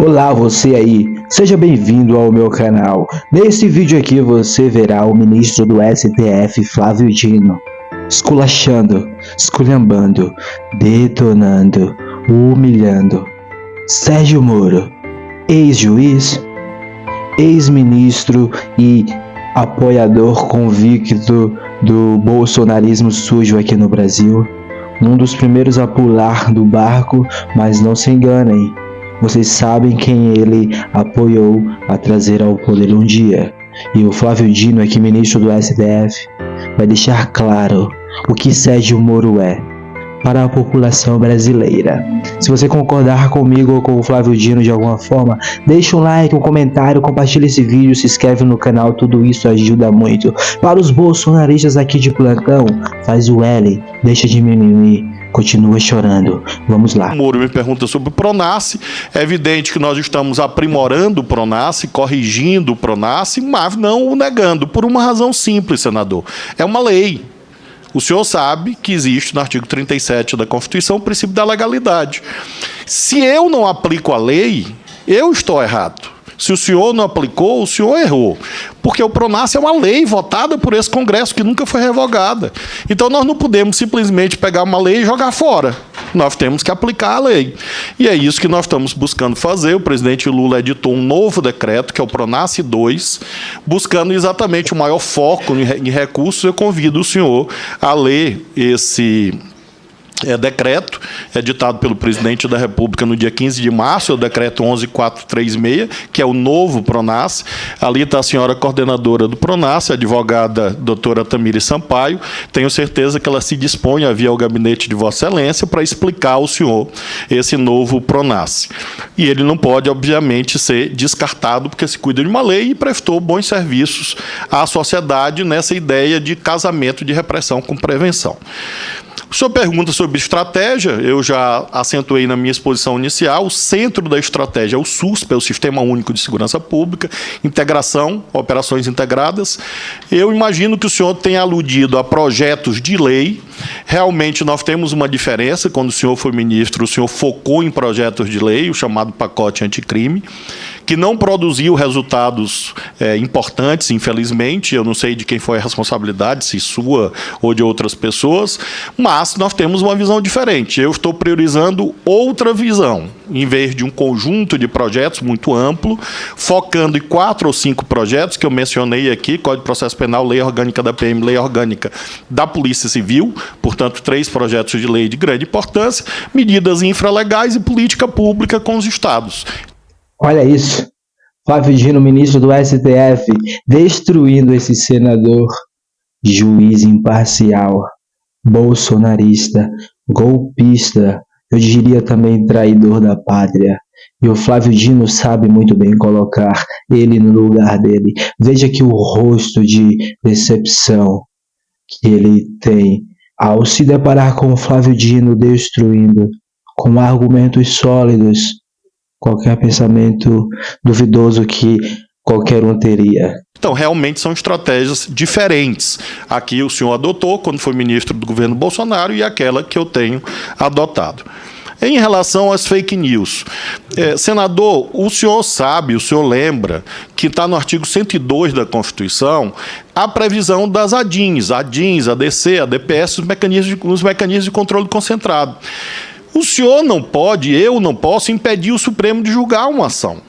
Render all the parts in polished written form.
Olá você aí, seja bem-vindo ao meu canal. Nesse vídeo aqui você verá o ministro do STF, Flávio Dino, esculachando, esculhambando, detonando, humilhando Sérgio Moro, ex-juiz, ex-ministro e apoiador convicto do bolsonarismo sujo aqui no Brasil, um dos primeiros a pular do barco, mas não se enganem. Vocês sabem quem ele apoiou a trazer ao poder um dia. E o Flávio Dino, aqui ministro do STF, vai deixar claro o que Sérgio Moro é para a população brasileira. Se você concordar comigo ou com o Flávio Dino de alguma forma, deixa um like, um comentário, compartilha esse vídeo, se inscreve no canal, tudo isso ajuda muito. Para os bolsonaristas aqui de plantão, faz o L, deixa de mimimi, continua chorando. Vamos lá. O Moro me pergunta sobre o Pronace. É evidente que nós estamos aprimorando o Pronace, corrigindo o Pronace, mas não o negando, por uma razão simples, senador. É uma lei. O senhor sabe que existe no artigo 37 da Constituição o princípio da legalidade. Se eu não aplico a lei, eu estou errado. Se o senhor não aplicou, o senhor errou. Porque o Pronace é uma lei votada por esse Congresso que nunca foi revogada. Então nós não podemos simplesmente pegar uma lei e jogar fora. Nós temos que aplicar a lei. E é isso que nós estamos buscando fazer. O presidente Lula editou um novo decreto, que é o Pronace 2, buscando exatamente o maior foco em recursos. Eu convido o senhor a ler esse decreto, editado pelo presidente da República no dia 15 de março, é o decreto 11436, que é o novo Pronace. Ali está a senhora coordenadora do Pronace, a advogada doutora Tamires Sampaio. Tenho certeza que ela se dispõe a vir ao gabinete de Vossa Excelência para explicar ao senhor esse novo Pronace. E ele não pode, obviamente, ser descartado, porque se cuida de uma lei e prestou bons serviços à sociedade nessa ideia de casamento de repressão com prevenção. O senhor pergunta sobre estratégia, eu já acentuei na minha exposição inicial, o centro da estratégia é o SUSP, é o Sistema Único de Segurança Pública, integração, operações integradas. Eu imagino que o senhor tenha aludido a projetos de lei. Realmente nós temos uma diferença, quando o senhor foi ministro, o senhor focou em projetos de lei, o chamado pacote anticrime, que não produziu resultados importantes, infelizmente. Eu não sei de quem foi a responsabilidade, se sua ou de outras pessoas, mas nós temos uma visão diferente. Eu estou priorizando outra visão, em vez de um conjunto de projetos muito amplo, focando em 4 ou 5 projetos que eu mencionei aqui: Código de Processo Penal, Lei Orgânica da PM, Lei Orgânica da Polícia Civil, portanto, 3 projetos de lei de grande importância, medidas infralegais e política pública com os estados. Olha isso, Flávio Dino, ministro do STF, destruindo esse senador, juiz imparcial, bolsonarista, golpista, eu diria também traidor da pátria. E o Flávio Dino sabe muito bem colocar ele no lugar dele. Veja que o rosto de decepção que ele tem ao se deparar com o Flávio Dino destruindo, com argumentos sólidos, qualquer pensamento duvidoso que qualquer um teria. Então, realmente são estratégias diferentes. Aqui o senhor adotou quando foi ministro do governo Bolsonaro e aquela que eu tenho adotado. Em relação às fake news, senador, o senhor sabe, o senhor lembra que está no artigo 102 da Constituição a previsão das ADINs, ADC, ADPS, os mecanismos de controle concentrado. O senhor não pode, eu não posso impedir o Supremo de julgar uma ação.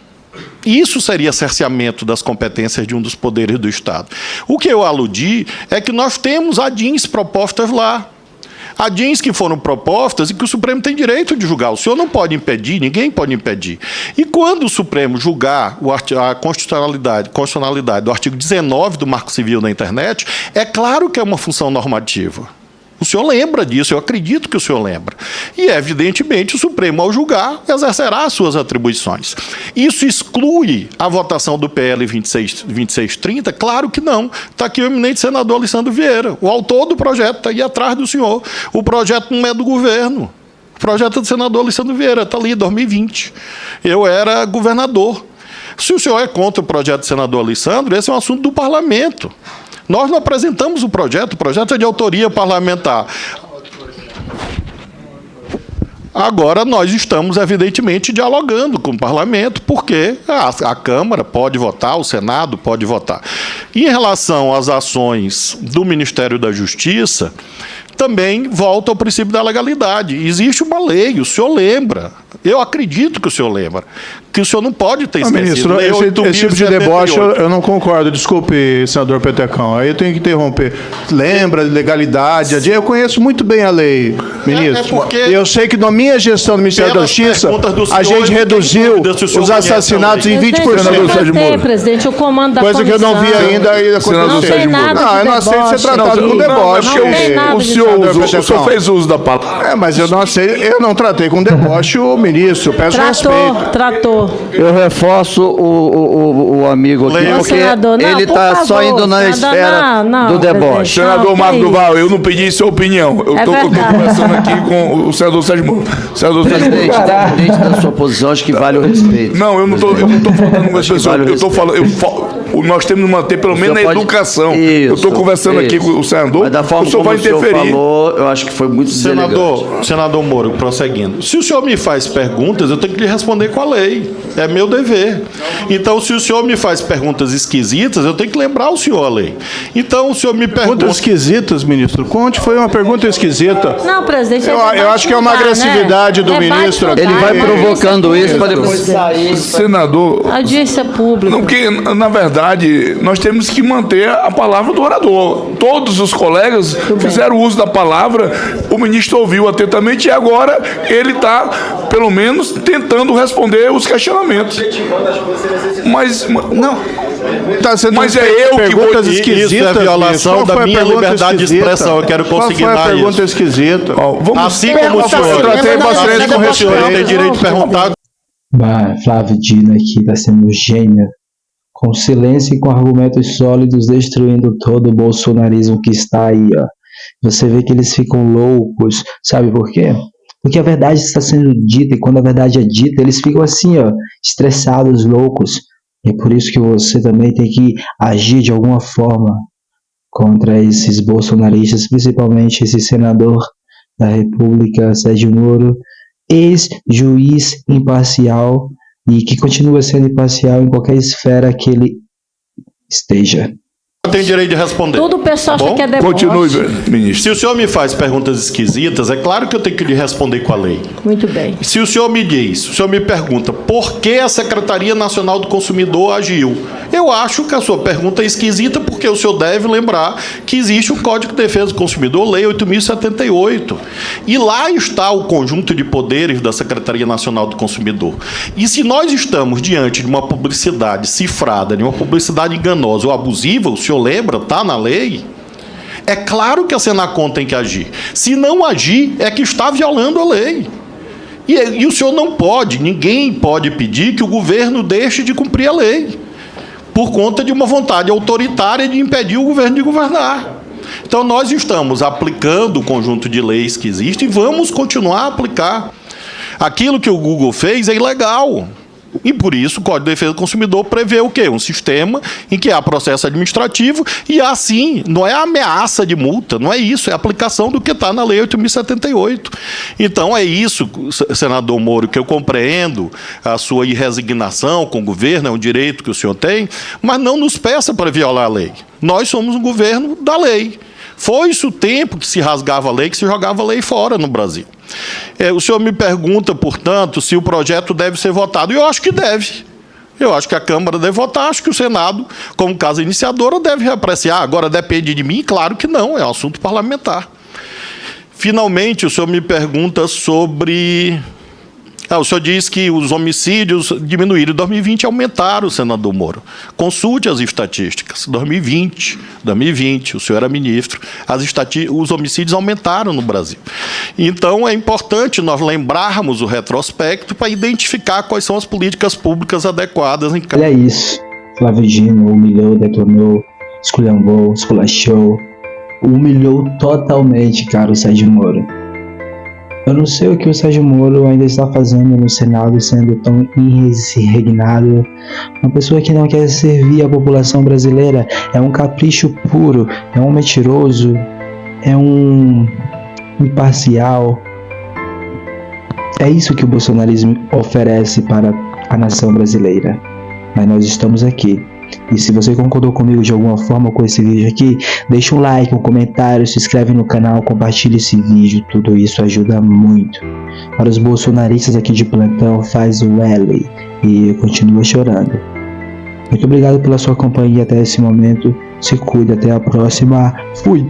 Isso seria cerceamento das competências de um dos poderes do Estado. O que eu aludi é que nós temos ADINs propostas lá. ADINs que foram propostas e que o Supremo tem direito de julgar. O senhor não pode impedir, ninguém pode impedir. E quando o Supremo julgar a constitucionalidade do artigo 19 do Marco Civil da Internet, é claro que é uma função normativa. O senhor lembra disso, eu acredito que o senhor lembra. E, evidentemente, o Supremo, ao julgar, exercerá as suas atribuições. Isso exclui a votação do PL 2630? Claro que não. Está aqui o eminente senador Alessandro Vieira, o autor do projeto, está aí atrás do senhor. O projeto não é do governo. O projeto é do senador Alessandro Vieira, está ali, 2020. Eu era governador. Se o senhor é contra o projeto do senador Alessandro, esse é um assunto do parlamento. Nós não apresentamos o projeto é de autoria parlamentar. Agora nós estamos, evidentemente, dialogando com o parlamento, porque a Câmara pode votar, o Senado pode votar. Em relação às ações do Ministério da Justiça, também volta ao princípio da legalidade. Existe uma lei, o senhor lembra. Eu acredito que o senhor lembra. Que o senhor não pode ter esquecido. Ministro, esse tipo de deboche eu não concordo. Desculpe, senador Petecão. Aí eu tenho que interromper. Lembra, legalidade. Eu conheço muito bem a lei, ministro. Eu sei que na minha gestão do Ministério da Justiça, a gente reduziu os assassinatos em 20%. Presidente, o comando da coisa que eu não vi ainda. Não tem nada eu não aceito ser tratado com deboche. O senhor fez uso da palavra. Mas eu não aceito, eu não tratei com deboche o ministro. Peço respeito. Tratou. Eu reforço o amigo aqui, porque senador, não, ele está só indo na esfera do deboche. Senador Marco Duval, eu não pedi sua opinião. Eu estou conversando aqui com o senador Sérgio Moro. Presidente, independente da sua posição, acho que vale o respeito. Não, eu não estou falando com essa pessoa. Eu estou falando. Nós temos que manter pelo menos a educação. Eu estou conversando aqui com o senador. Mas da forma o senhor como vai o senhor interferir. falou, eu acho que foi muito deselegante. Senador Moro, prosseguindo. Se o senhor me faz perguntas, eu tenho que lhe responder com a lei. É meu dever. Então, se o senhor me faz perguntas esquisitas, eu tenho que lembrar o senhor a lei. Então, o senhor me pergunta... Perguntas esquisitas, ministro? Conte, foi uma pergunta esquisita. Não, presidente... Eu acho que é uma agressividade do ministro. Ele vai provocando isso para depois sair. Senador... Audiência pública. Não, porque, na verdade, nós temos que manter a palavra do orador. Todos os colegas fizeram uso da palavra, o ministro ouviu atentamente e agora ele está, pelo menos, tentando responder os questionamentos. Mas não, mas é eu que vou dizer que isso é violação da minha liberdade de expressão. Eu quero conseguir dar isso. pergunta esquisita. Assim como o senhor tem direito de perguntar. Flávio Dino aqui está sendo gênio. Com silêncio e com argumentos sólidos, destruindo todo o bolsonarismo que está aí, ó. Você vê que eles ficam loucos, sabe por quê? Porque a verdade está sendo dita, e quando a verdade é dita, eles ficam assim, ó, estressados, loucos. E é por isso que você também tem que agir de alguma forma contra esses bolsonaristas, principalmente esse senador da República, Sérgio Moro, ex-juiz imparcial, e que continua sendo imparcial em qualquer esfera que ele esteja. Tem direito de responder. Tudo o pessoal acha que é deboche. Continue, ministro. Se o senhor me faz perguntas esquisitas, é claro que eu tenho que lhe responder com a lei. Muito bem. Se o senhor me diz, o senhor me pergunta por que a Secretaria Nacional do Consumidor agiu, eu acho que a sua pergunta é esquisita porque o senhor deve lembrar que existe o Código de Defesa do Consumidor, Lei 8.078. E lá está o conjunto de poderes da Secretaria Nacional do Consumidor. E se nós estamos diante de uma publicidade cifrada, de uma publicidade enganosa ou abusiva, o senhor lembra, está na lei, é claro que a Senacom tem que agir. Se não agir, é que está violando a lei. E o senhor não pode, ninguém pode pedir que o governo deixe de cumprir a lei, por conta de uma vontade autoritária de impedir o governo de governar. Então, nós estamos aplicando o conjunto de leis que existe e vamos continuar a aplicar. Aquilo que o Google fez é ilegal. E, por isso, o Código de Defesa do Consumidor prevê o quê? Um sistema em que há processo administrativo e, assim, não é ameaça de multa, não é isso, é a aplicação do que está na Lei 8.078. Então, é isso, senador Moro, que eu compreendo a sua irresignação com o governo, é um direito que o senhor tem, mas não nos peça para violar a lei. Nós somos um governo da lei. Foi-se o tempo que se rasgava a lei, que se jogava a lei fora no Brasil. O senhor me pergunta, portanto, se o projeto deve ser votado. Eu acho que deve. Eu acho que a Câmara deve votar, acho que o Senado, como casa iniciadora, deve apreciar. Agora, depende de mim? Claro que não, é um assunto parlamentar. Finalmente, o senhor me pergunta sobre... o senhor diz que os homicídios diminuíram. Em 2020 aumentaram, senador Moro. Consulte as estatísticas. 2020, o senhor era ministro, os homicídios aumentaram no Brasil. Então, é importante nós lembrarmos o retrospecto para identificar quais são as políticas públicas adequadas em cada... Olha isso. Flávio Dino humilhou, detonou, esculhambou, esculachou. Humilhou totalmente, cara, o Sérgio Moro. Eu não sei o que o Sérgio Moro ainda está fazendo no Senado, sendo tão irresignado. Uma pessoa que não quer servir a população brasileira, é um capricho puro, é um mentiroso, é um imparcial. É isso que o bolsonarismo oferece para a nação brasileira. Mas nós estamos aqui. E se você concordou comigo de alguma forma com esse vídeo aqui, deixa um like, um comentário, se inscreve no canal, compartilha esse vídeo, tudo isso ajuda muito. Para os bolsonaristas aqui de plantão, faz o L e continua chorando. Muito obrigado pela sua companhia até esse momento, se cuida, até a próxima, fui!